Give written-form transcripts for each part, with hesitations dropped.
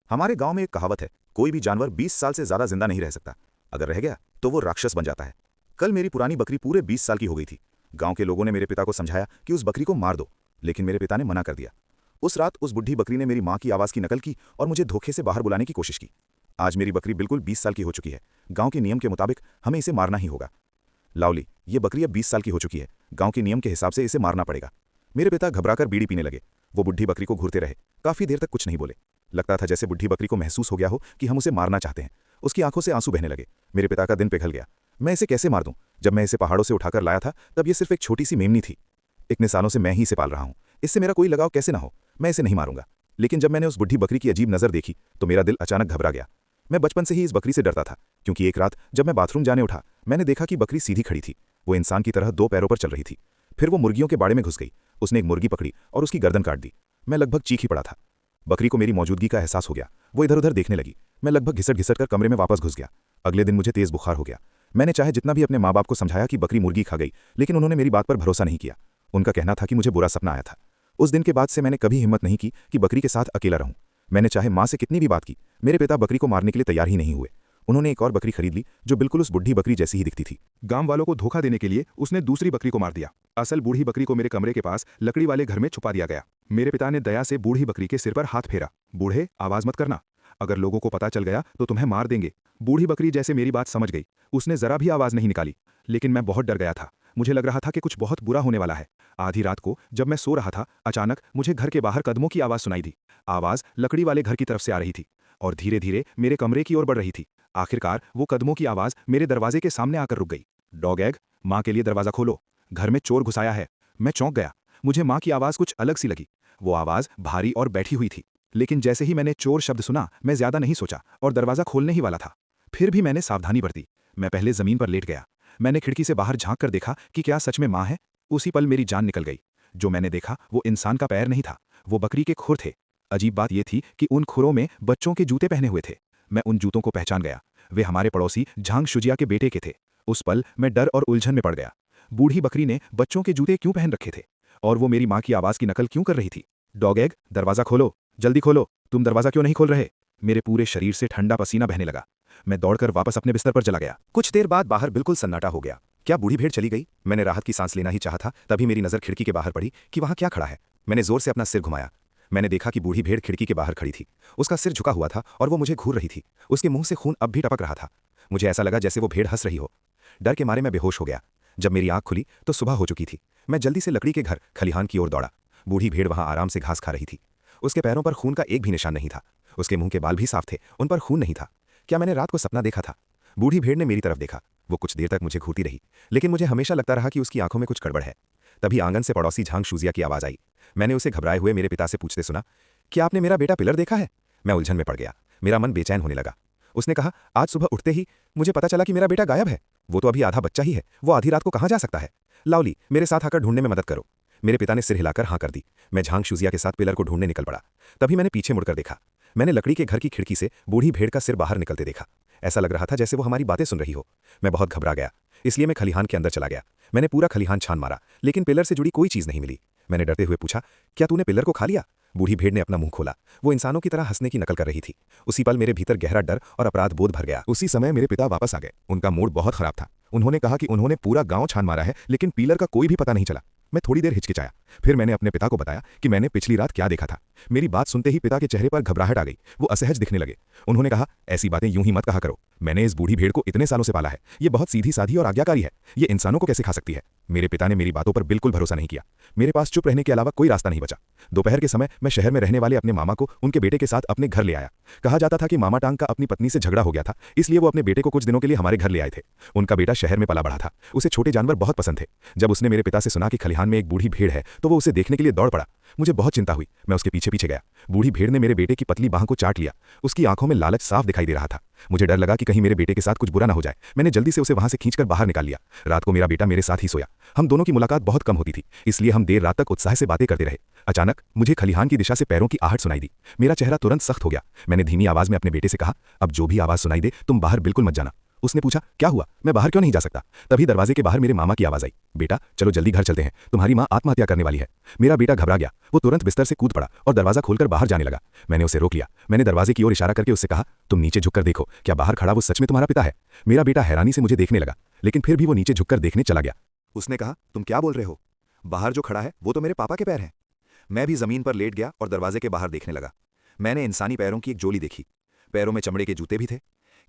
हमारे गांव में एक कहावत है, कोई भी जानवर 20 साल से ज्यादा जिंदा नहीं रह सकता। अगर रह गया तो वो राक्षस बन जाता है। कल मेरी पुरानी बकरी पूरे 20 साल की हो गई थी। गांव के लोगों ने मेरे पिता को समझाया कि उस बकरी को मार दो, लेकिन मेरे पिता ने मना कर दिया। उस रात उस बुढ़ी बकरी ने मेरी माँ की आवाज़ की नकल की और मुझे धोखे से बाहर बुलाने की कोशिश की। आज मेरी बकरी बिल्कुल 20 साल की हो चुकी है। गांव के नियम के मुताबिक हमें इसे मारना ही होगा। लावली, ये बकरी अब 20 साल की हो चुकी है। गांव के नियम के हिसाब से इसे मारना पड़ेगा। मेरे पिता घबराकर बीड़ी पीने लगे। वो बुढ़ी बकरी को घूरते रहे। काफी देर तक कुछ नहीं बोले। लगता था जैसे बुढ़ी बकरी को महसूस हो गया हो कि हम उसे मारना चाहते हैं। उसकी आंखों से आंसू बहने लगे। मेरे पिता का दिन पिघल गया। मैं इसे कैसे मार दूं? जब मैं इसे पहाड़ों से उठाकर लाया था तब ये सिर्फ एक छोटी सी मेमनी थी। इतने सालों से मैं ही इसे पाल रहा हूं। इससे मेरा कोई लगाव कैसे ना हो। मैं इसे नहीं मारूंगा। लेकिन जब मैंने उस बुढ़ी बकरी की अजीब नजर देखी तो मेरा दिल अचानक घबरा गया। मैं बचपन से ही इस बकरी से डरता था, क्योंकि एक रात जब मैं बाथरूम जाने उठा मैंने देखा कि बकरी सीधी खड़ी थी। वो इंसान की तरह 2 पैरों पर चल रही थी। फिर वो मुर्गियों के बाड़े में घुस गई। उसने एक मुर्गी पकड़ी और उसकी गर्दन काट दी। मैं लगभग चीख ही पड़ा था। बकरी को मेरी मौजूदगी का एहसास हो गया। वो इधर उधर देखने लगी। मैं लगभग घिसट घिसट कर कमरे में वापस घुस गया। अगले दिन मुझे तेज बुखार हो गया। मैंने चाहे जितना भी अपने माँ बाप को समझाया कि बकरी मुर्गी खा गई, लेकिन उन्होंने मेरी बात पर भरोसा नहीं किया। उनका कहना था कि मुझे बुरा सपना आया था। उस दिन के बाद से मैंने कभी हिम्मत नहीं की कि बकरी के साथ अकेला रहूं। मैंने चाहे माँ से कितनी भी बात की, मेरे पिता बकरी को मारने के लिए तैयार ही नहीं हुए। उन्होंने एक और बकरी खरीद ली जो बिल्कुल उस बुढ़ी बकरी जैसी ही दिखती थी। गांव वालों को धोखा देने के लिए उसने दूसरी बकरी को मार दिया। असल बूढ़ी बकरी को मेरे कमरे के पास लकड़ी वाले घर में छुपा दिया गया। मेरे पिता ने दया से बूढ़ी बकरी के सिर पर हाथ फेरा। बूढ़े, आवाज मत करना, अगर लोगों को पता चल गया तो तुम्हें मार देंगे। बूढ़ी बकरी जैसे मेरी बात समझ गई। उसने जरा भी आवाज नहीं निकाली। लेकिन मैं बहुत डर गया था। मुझे लग रहा था कि कुछ बहुत बुरा होने वाला है। आधी रात को जब मैं सो रहा था, अचानक मुझे घर के बाहर कदमों की आवाज सुनाई दी। आवाज लकड़ी वाले घर की तरफ से आ रही थी और धीरे धीरे मेरे कमरे की ओर बढ़ रही थी। आखिरकार वो कदमों की आवाज मेरे दरवाजे के सामने आकर रुक गई। डॉग एग, माँ के लिए दरवाजा खोलो, घर में चोर घुस आया है। मैं चौंक गया। मुझे माँ की आवाज कुछ अलग सी लगी। वो आवाज भारी और बैठी हुई थी। लेकिन जैसे ही मैंने चोर शब्द सुना, मैं ज्यादा नहीं सोचा और दरवाजा खोलने ही वाला था। फिर भी मैंने सावधानी बरती। मैं पहले जमीन पर लेट गया। मैंने खिड़की से बाहर झांक कर देखा कि क्या सच में माँ है। उसी पल मेरी जान निकल गई। जो मैंने देखा वो इंसान का पैर नहीं था, वो बकरी के खुर थे। अजीब बात यह थी कि उन खुरों में बच्चों के जूते पहने हुए थे। मैं उन जूतों को पहचान गया। वे हमारे पड़ोसी झांग शुजिया के बेटे के थे। उस पल मैं डर और उलझन में पड़ गया। बूढ़ी बकरी ने बच्चों के जूते क्यों पहन रखे थे? और वो मेरी माँ की आवाज की नकल क्यों कर रही थी? डॉग एग, दरवाजा खोलो, जल्दी खोलो, तुम दरवाजा क्यों नहीं खोल रहे? मेरे पूरे शरीर से ठंडा पसीना बहने लगा। मैं दौड़कर वापस अपने बिस्तर पर चला गया। कुछ देर बाद बाहर बिल्कुल सन्नाटा हो गया। क्या बूढ़ी भेड़ चली गई? मैंने राहत की सांस लेना ही चाहा था, तभी मेरी नजर खिड़की के बाहर पड़ी कि वहां क्या खड़ा है। मैंने जोर से अपना सिर घुमाया। मैंने देखा कि बूढ़ी भेड़ खिड़की के बाहर खड़ी थी। उसका सिर झुका हुआ था और वो मुझे घूर रही थी। उसके मुंह से खून अब भी टपक रहा था। मुझे ऐसा लगा जैसे वो भेड़ हंस रही हो। डर के मारे मैं बेहोश हो गया। जब मेरी आंख खुली तो सुबह हो चुकी थी। मैं जल्दी से लकड़ी के घर खलिहान की ओर दौड़ा। बूढ़ी भेड़ वहां आराम से घास खा रही थी। उसके पैरों पर खून का एक भी निशान नहीं था। उसके मुंह के बाल भी साफ थे, उन पर खून नहीं था। क्या मैंने रात को सपना देखा था? बूढ़ी भेड़ ने मेरी तरफ देखा। वो कुछ देर तक मुझे घूरती रही, लेकिन मुझे हमेशा लगता रहा कि उसकी आंखों में कुछ गड़बड़ है। तभी आंगन से पड़ोसी झांग शूजिया की आवाज आई। मैंने उसे घबराए हुए मेरे पिता से पूछते सुना, क्या आपने मेरा बेटा पिलर देखा है? मैं उलझन में पड़ गया। मेरा मन बेचैन होने लगा। उसने कहा, आज सुबह उठते ही मुझे पता चला कि मेरा बेटा गायब है। वो तो अभी आधा बच्चा ही है, वो आधी रात को कहाँ जा सकता है? लावली, मेरे साथ आकर ढूंढने में मदद करो। मेरे पिता ने सिर हिलाकर हाँ कर दी। मैं झांग शूजिया के साथ पिलर को ढूंढने निकल पड़ा। तभी मैंने पीछे मुड़कर देखा। मैंने लकड़ी के घर की खिड़की से बूढ़ी भेड़ का सिर बाहर निकलते देखा। ऐसा लग रहा था जैसे वो हमारी बातें सुन रही हो। मैं बहुत घबरा गया, इसलिए मैं खलिहान के अंदर चला गया। मैंने पूरा खलिहान छान मारा, लेकिन पिलर से जुड़ी कोई चीज नहीं मिली। मैंने डरते हुए पूछा, क्या तूने पिलर को खा लिया? बूढ़ी भेड़ ने अपना मुंह खोला। वो इंसानों की तरह हंसने की नकल कर रही थी। उसी पल मेरे भीतर गहरा डर और अपराध बोध भर गया। उसी समय मेरे पिता वापस आ गए। उनका मूड बहुत खराब था। उन्होंने कहा कि उन्होंने पूरा गांव छान मारा है, लेकिन पिलर का कोई भी पता नहीं चला। मैं थोड़ी देर हिचकिचाया। फिर मैंने अपने पिता को बताया कि मैंने पिछली रात क्या देखा था। मेरी बात सुनते ही पिता के चेहरे पर घबराहट आ गई। वो असहज दिखने लगे। उन्होंने कहा, ऐसी बातें यूं ही मत कहा करो। मैंने इस बूढ़ी भेड़ को इतने सालों से पाला है। ये बहुत सीधी साधी और आज्ञाकारी है। ये इंसानों को कैसे खा सकती है? मेरे पिता ने मेरी बातों पर बिल्कुल भरोसा नहीं किया। मेरे पास चुप रहने के अलावा कोई रास्ता नहीं बचा। दोपहर के समय मैं शहर में रहने वाले अपने मामा को उनके बेटे के साथ अपने घर ले आया। कहा जाता था कि मामा टांग का अपनी पत्नी से झगड़ा हो गया था, इसलिए वो अपने बेटे को कुछ दिनों के लिए हमारे घर ले आए थे। उनका बेटा शहर में पला बढ़ा था। उसे छोटे जानवर बहुत पसंद थे। जब उसने मेरे पिता से सुना कि खलिहान में एक बूढ़ी भेड़ है तो वो उसे देखने के लिए दौड़ पड़ा। मुझे बहुत चिंता हुई। मैं उसके पीछे पीछे गया। बूढ़ी भेड़ ने मेरे बेटे की पतली बाह को चाट लिया। उसकी आंखों में लालच साफ दिखाई दे रहा था। मुझे डर लगा कि कहीं मेरे बेटे के साथ कुछ बुरा ना हो जाए। मैंने जल्दी से उसे वहां से खींचकर बाहर निकाल लिया। रात को मेरा बेटा मेरे साथ ही सोया। हम दोनों की मुलाकात बहुत कम होती थी, इसलिए हम देर रात तक उत्साह से बातें करते रहे। अचानक मुझे खलिहान की दिशा से पैरों की आहट सुनाई दी। मेरा चेहरा तुरंत सख्त हो गया। मैंने धीमी आवाज में अपने बेटे से कहा, अब जो भी आवाज सुनाई दे तुम बाहर बिल्कुल मत जाना। उसने पूछा, क्या हुआ, मैं बाहर क्यों नहीं जा सकता? तभी दरवाजे के बाहर मेरे मामा की आवाज आई, बेटा चलो जल्दी घर चलते हैं, तुम्हारी माँ आत्महत्या करने वाली है। मेरा बेटा घबरा गया, वो तुरंत बिस्तर से कूद पड़ा और दरवाजा खोलकर बाहर जाने लगा। मैंने उसे रोक लिया। मैंने दरवाजे की ओर इशारा करके उससे कहा, तुम नीचे झुककर देखो, क्या बाहर खड़ा वो सच में तुम्हारा पिता है? मेरा बेटा हैरानी से मुझे देखने लगा, लेकिन फिर भी वो नीचे झुककर देखने चला गया। उसने कहा, तुम क्या बोल रहे हो? बाहर जो खड़ा है वो तो मेरे पापा के पैर हैं। मैं भी जमीन पर लेट गया और दरवाजे के बाहर देखने लगा। मैंने इंसानी पैरों की एक जोड़ी देखी। पैरों में चमड़े के जूते भी थे।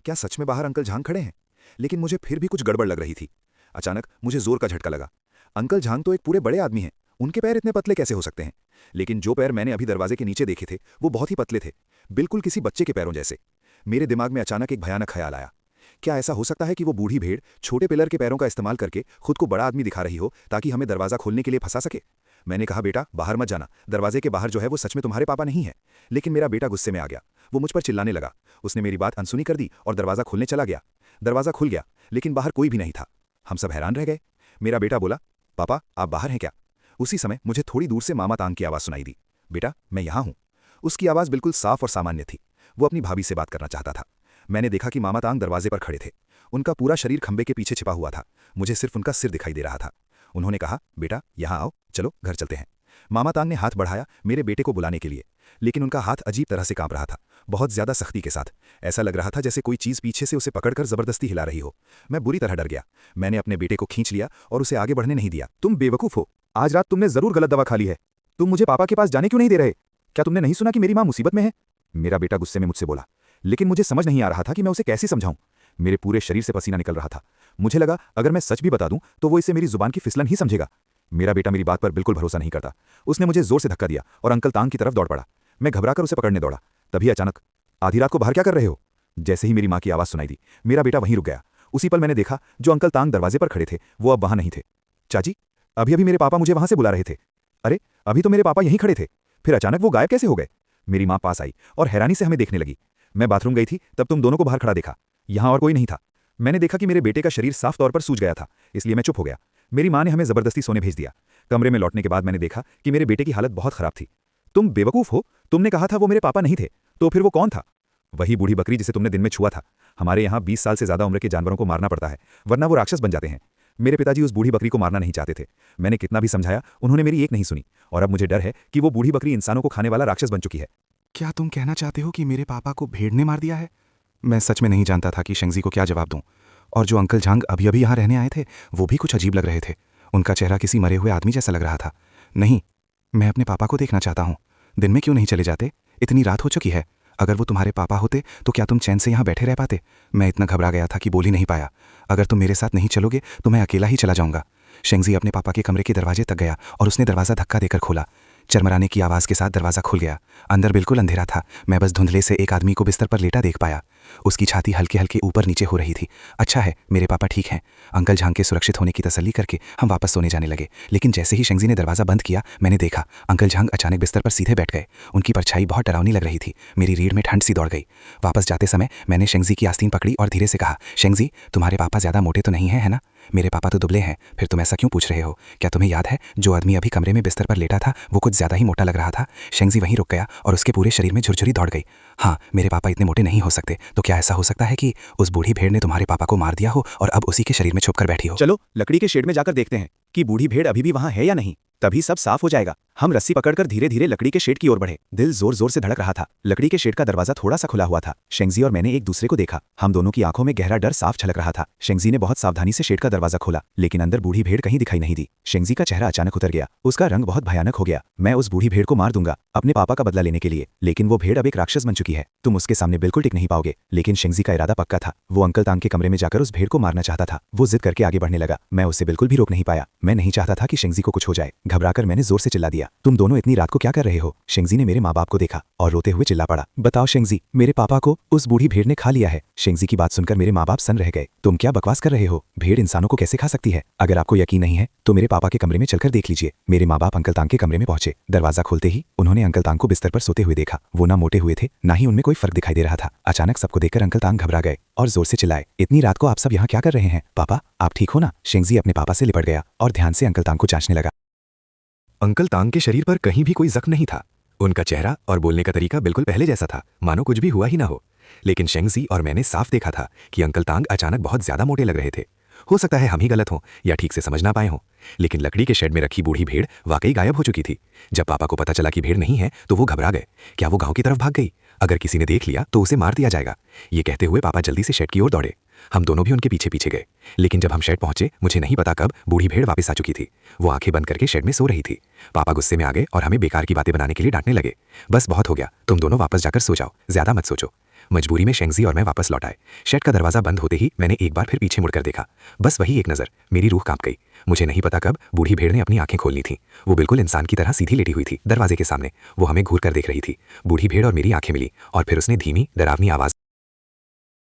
क्या सच में बाहर अंकल झांग खड़े हैं? लेकिन मुझे फिर भी कुछ गड़बड़ लग रही थी। अचानक मुझे जोर का झटका लगा। अंकल झांग तो एक पूरे बड़े आदमी हैं, उनके पैर इतने पतले कैसे हो सकते हैं? लेकिन जो पैर मैंने अभी दरवाजे के नीचे देखे थे वो बहुत ही पतले थे, बिल्कुल किसी बच्चे के पैरों जैसे। मेरे दिमाग में अचानक एक भयानक ख्याल आया। क्या ऐसा हो सकता है कि वो बूढ़ी भेड़ छोटे पिलर के पैरों का इस्तेमाल करके खुद को बड़ा आदमी दिखा रही हो ताकि हमें दरवाजा खोलने के लिए फंसा सके? मैंने कहा, बेटा बाहर मत जाना, दरवाजे के बाहर जो है वो सच में तुम्हारे पापा नहीं है। लेकिन मेरा बेटा गुस्से में आ गया। वो मुझ पर चिल्लाने लगा। उसने मेरी बात अनसुनी कर दी और दरवाजा खोलने चला गया। दरवाजा खुल गया, लेकिन बाहर कोई भी नहीं था। हम सब हैरान रह गए। मेरा बेटा बोला, पापा आप बाहर हैं क्या? उसी समय मुझे थोड़ी दूर से मामा तांग की आवाज़ सुनाई दी। बेटा मैं यहाँ हूँ। उसकी आवाज़ बिल्कुल साफ और सामान्य थी। वो अपनी भाभी से बात करना चाहता था। मैंने देखा कि मामा तांग दरवाजे पर खड़े थे। उनका पूरा शरीर खंबे के पीछे छिपा हुआ था। मुझे सिर्फ उनका सिर दिखाई दे रहा था। उन्होंने कहा, बेटा यहाँ आओ, चलो घर चलते हैं। मामा तांग ने हाथ बढ़ाया मेरे बेटे को बुलाने के लिए, लेकिन उनका हाथ अजीब तरह से कांप रहा था, बहुत ज्यादा सख्ती के साथ। ऐसा लग रहा था जैसे कोई चीज पीछे से उसे पकड़कर जबरदस्ती हिला रही हो। मैं बुरी तरह डर गया। मैंने अपने बेटे को खींच लिया और उसे आगे बढ़ने नहीं दिया। तुम बेवकूफ हो, आज रात तुमने जरूर गलत दवा खा ली है। तुम मुझे पापा के पास जाने क्यों नहीं दे रहे? क्या तुमने नहीं सुना कि मेरी माँ मुसीबत में है? मेरा बेटा गुस्से में मुझसे बोला, लेकिन मुझे समझ नहीं आ रहा था कि मैं उसे कैसे समझाऊं। मेरे पूरे शरीर से पसीना निकल रहा था। मुझे लगा अगर मैं सच भी बता दूं तो वो इसे मेरी जुबान की फिसलन ही समझेगा। मेरा बेटा मेरी बात पर बिल्कुल भरोसा नहीं करता। उसने मुझे जोर से धक्का दिया और अंकल तांग की तरफ दौड़ पड़ा। मैं घबराकर उसे पकड़ने दौड़ा। तभी अचानक, आधी रात को बाहर क्या कर रहे हो? जैसे ही मेरी माँ की आवाज़ सुनाई दी, मेरा बेटा वहीं रुक गया। उसी पल मैंने देखा जो अंकल तांग दरवाजे पर खड़े थे वो अब वहां नहीं थे। चाची, अभी अभी मेरे पापा मुझे वहां से बुला रहे थे। अरे अभी तो मेरे पापा यहीं खड़े थे, फिर अचानक वो गायब कैसे हो गए? मेरी माँ पास आई और हैरानी से हमें देखने लगी। मैं बाथरूम गई थी, तब तुम दोनों को बाहर खड़ा देखा। यहाँ और कोई नहीं था। मैंने देखा कि मेरे बेटे का शरीर साफ तौर पर सूज गया था, इसलिए मैं चुप हो गया। मेरी माँ ने हमें जबरदस्ती सोने भेज दिया। कमरे में लौटने के बाद मैंने देखा कि मेरे बेटे की हालत बहुत खराब थी। तुम बेवकूफ हो, तुमने कहा था वो मेरे पापा नहीं थे, तो फिर वो कौन था? वही बूढ़ी बकरी जिसे तुमने दिन में छुआ था। हमारे यहाँ 20 साल से ज्यादा उम्र के जानवरों को मारना पड़ता है, वरना वो राक्षस बन जाते हैं। मेरे पिताजी उस बूढ़ी बकरी को मारना नहीं चाहते थे। मैंने कितना भी समझाया, उन्होंने मेरी एक नहीं सुनी, और अब मुझे डर है कि वो बूढ़ी बकरी इंसानों को खाने वाला राक्षस बन चुकी है। क्या तुम कहना चाहते हो कि मेरे पापा को भेड़ ने मार दिया है? मैं सच में नहीं जानता था कि शेंगजी को क्या जवाब दूं। और जो अंकल झांग अभी अभी यहाँ रहने आए थे वो भी कुछ अजीब लग रहे थे। उनका चेहरा किसी मरे हुए आदमी जैसा लग रहा था। नहीं, मैं अपने पापा को देखना चाहता हूँ। दिन में क्यों नहीं चले जाते? इतनी रात हो चुकी है। अगर वो तुम्हारे पापा होते तो क्या तुम चैन से यहाँ बैठे रह पाते? मैं इतना घबरा गया था कि बोल ही नहीं पाया। अगर तुम मेरे साथ नहीं चलोगे तो मैं अकेला ही चला जाऊंगा। शेंगजी अपने पापा के कमरे के दरवाजे तक गया और उसने दरवाज़ा धक्का देकर खोला। चरमराने की आवाज़ के साथ दरवाज़ा खुल गया। अंदर बिल्कुल अंधेरा था। मैं बस धुंधले से एक आदमी को बिस्तर पर लेटा देख पाया। उसकी छाती हल्के हल्के ऊपर नीचे हो रही थी। अच्छा है, मेरे पापा ठीक हैं। अंकल झांग के सुरक्षित होने की तसल्ली करके हम वापस सोने जाने लगे। लेकिन जैसे ही शेंगजी ने दरवाज़ा बंद किया, मैंने देखा अंकल झांग अचानक बिस्तर पर सीधे बैठ गए। उनकी परछाई बहुत डरावनी लग रही थी। मेरी रीढ़ में ठंड सी दौड़ गई। वापस जाते समय मैंने शेंगजी की आस्तीन पकड़ी और धीरे से कहा, शेंगजी तुम्हारे पापा ज़्यादा मोटे तो नहीं है ना? मेरे पापा तो दुबले हैं। फिर तुम ऐसा क्यों पूछ रहे हो? क्या तुम्हें याद है जो आदमी अभी कमरे में बिस्तर पर लेटा था वो कुछ ज़्यादा ही मोटा लग रहा था? शेंगजी वहीं रुक गया और उसके पूरे शरीर में झुरझुरी दौड़ गई। हाँ, मेरे पापा इतने मोटे नहीं हो सकते। तो क्या ऐसा हो सकता है कि उस बूढ़ी भेड़ ने तुम्हारे पापा को मार दिया हो और अब उसी के शरीर में छुपकर बैठी हो? चलो लकड़ी के शेड में जाकर देखते हैं कि बूढ़ी भेड़ अभी भी वहां है या नहीं, तभी सब साफ हो जाएगा। हम रस्सी पकड़कर धीरे धीरे लकड़ी के शेड की ओर बढ़े। दिल जोर जोर से धड़क रहा था। लकड़ी के शेड का दरवाजा थोड़ा सा खुला हुआ था। शेंगजी और मैंने एक दूसरे को देखा। हम दोनों की आंखों में गहरा डर साफ झलक रहा था। शेंगजी ने बहुत सावधानी से शेड का दरवाजा खोला, लेकिन अंदर बूढ़ी भेड़ कहीं दिखाई नहीं दी। शेंगजी का चेहरा अचानक उतर गया। उसका रंग बहुत भयानक हो गया। मैं उस बूढ़ी भेड़ को मार दूंगा अपने पापा का बदला लेने के लिए, लेकिन वो भेड़ अब एक राक्षस बन चुकी है। तुम उसके सामने बिल्कुल टिक नहीं पाओगे। लेकिन शेंगजी का इरादा पक्का था। वो अंकल तांग के कमरे में जाकर उस भेड़ को मारना चाहता था। वो जिद करके आगे बढ़ने लगा। मैं उसे बिल्कुल भी रोक नहीं पाया। मैं नहीं चाहता था कि शेंगजी को कुछ हो जाए। घबराकर मैंने जोर से चिल्ला दिया, तुम दोनों इतनी रात को क्या कर रहे हो? शेंगजी ने मेरे माँ बाप को देखा और रोते हुए चिल्ला पड़ा, बताओ शेंगजी, मेरे पापा को उस बूढ़ी भेड़ ने खा लिया है। शेंगजी की बात सुनकर मेरे माँ बाप सन्न रह गए। तुम क्या बकवास कर रहे हो? भेड़ इंसानों को कैसे खा सकती है? अगर आपको यकीन नहीं है तो मेरे पापा के कमरे में चलकर देख लीजिए। मेरे माँ बाप अंकल तांग के कमरे में पहुंचे। दरवाजा खोलते ही उन्होंने अंकल तांग को बिस्तर पर सोते हुए देखा। वो ना मोटे हुए थे, ना ही उनमें कोई फर्क दिखाई दे रहा था। अचानक सबको देखकर अंकल तांग घबरा गए और जोर से चिल्लाए, इतनी रात को आप सब यहाँ क्या कर रहे हैं? पापा आप ठीक हो ना? शेंगजी अपने पापा से लिपट गया और ध्यान से अंकल तांग को जांचने लगा। अंकल तांग के शरीर पर कहीं भी कोई जख्म नहीं था। उनका चेहरा और बोलने का तरीका बिल्कुल पहले जैसा था, मानो कुछ भी हुआ ही ना हो। लेकिन शेंगजी और मैंने साफ देखा था कि अंकल तांग अचानक बहुत ज्यादा मोटे लग रहे थे। हो सकता है हम ही गलत हों या ठीक से समझ ना पाए हों, लेकिन लकड़ी के शेड में रखी बूढ़ी भेड़ वाकई गायब हो चुकी थी। जब पापा को पता चला कि भेड़ नहीं है तो वो घबरा गए। क्या वो गांव की तरफ भाग गई? अगर किसी ने देख लिया तो उसे मार दिया जाएगा। ये कहते हुए पापा जल्दी से शेड की ओर दौड़े। हम दोनों भी उनके पीछे पीछे गए, लेकिन जब हम शेड पहुंचे मुझे नहीं पता कब बूढ़ी भेड़ वापस आ चुकी थी। वो आंखें बंद करके शेड में सो रही थी। पापा गुस्से में आ गए और हमें बेकार की बातें बनाने के लिए डांटने लगे। बस बहुत हो गया, तुम दोनों वापस जाकर सो जाओ, ज्यादा मत सोचो। मजबूरी में शेंगजी और मैं वापस लौट आए। शेड का दरवाजा बंद होते ही मैंने एक बार फिर पीछे मुड़कर देखा। बस वही एक नज़र, मेरी रूह कांप गई। मुझे नहीं पता कब बूढ़ी भेड़ ने अपनी आंखें खोलनी थी। वो बिल्कुल इंसान की तरह सीधी लेटी हुई थी दरवाजे के सामने। वो हमें घूर कर देख रही थी। बूढ़ी भेड़ और मेरी आंखें मिली और फिर उसने धीमी डरावनी आवाज